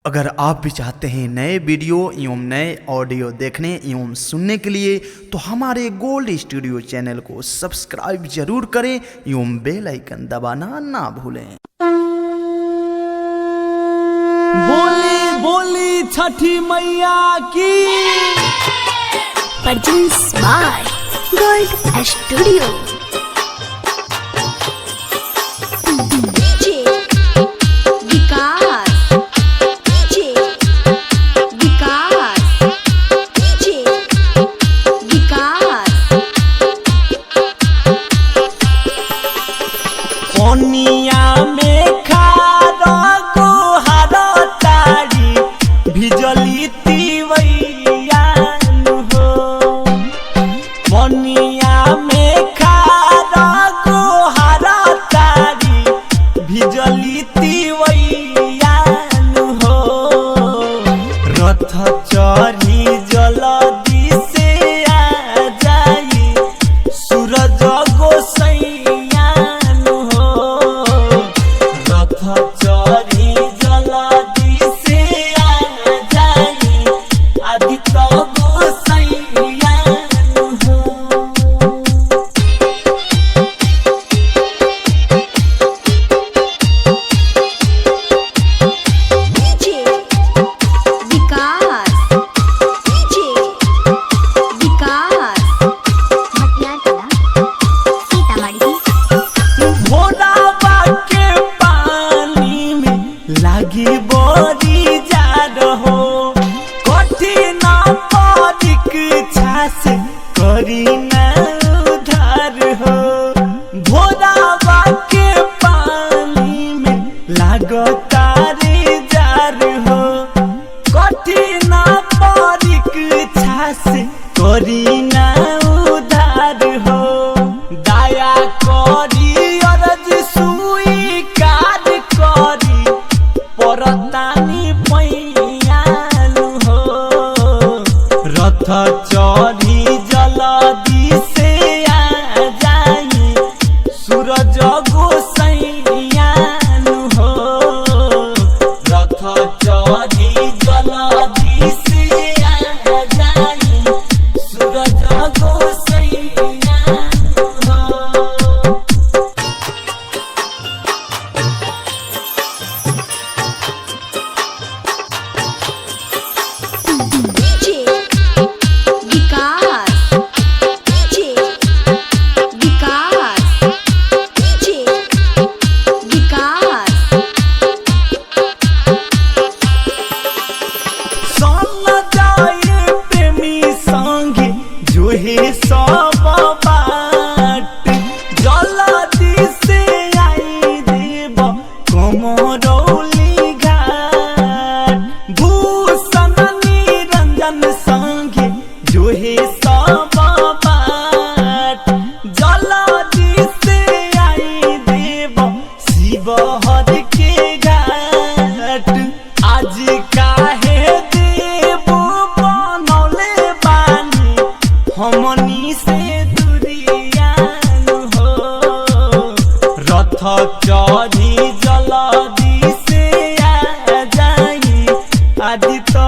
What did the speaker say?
अगर आप भी चाहते हैं नए वीडियो एवं नए ऑडियो देखने एवं सुनने के लिए तो हमारे गोल्ड स्टूडियो चैनल को सब्सक्राइब जरूर करें एवं बेल आइकन दबाना ना भूलें। बोली बोली छठी मैया की। Produced by Gold Studio। कोनिया में खारा गोहारा तारी भिजली तिवैया हो। कोनिया में खारा गोहारा तारी भिजली तिवैया हो। रथ चढ़ी जल्दी से आ जाई सूरज गोसैया चरी जल्दी से आ जाई आदित्य गोसैया हो। लागी बोरी जा रहो कठिन परीक्षा से करी न उधार हो। भोरावा के पानी में लागता रे जार हो। कठिन परीक्षा से करी न उधार हो। दया करी अर्ज स्वीकार करी परतानी पैयालु हो। रथ चढ़ी जल्दी से आ जाई सूरज गोसैया हो। रथ चढ़ी जल्दी से आ जाई सूरज गोसैया हो। सब बाट जल्दी से आई देव कमरौली घाट। भूषण निरंजन संगे जोहे सब बाट जल्दी से आई देव शिवहर के घाट। आज काहे देव बनौले बानी हमनी से दूरिया हो। रथ चढ़ी जल्दी से आ जाई आदित्य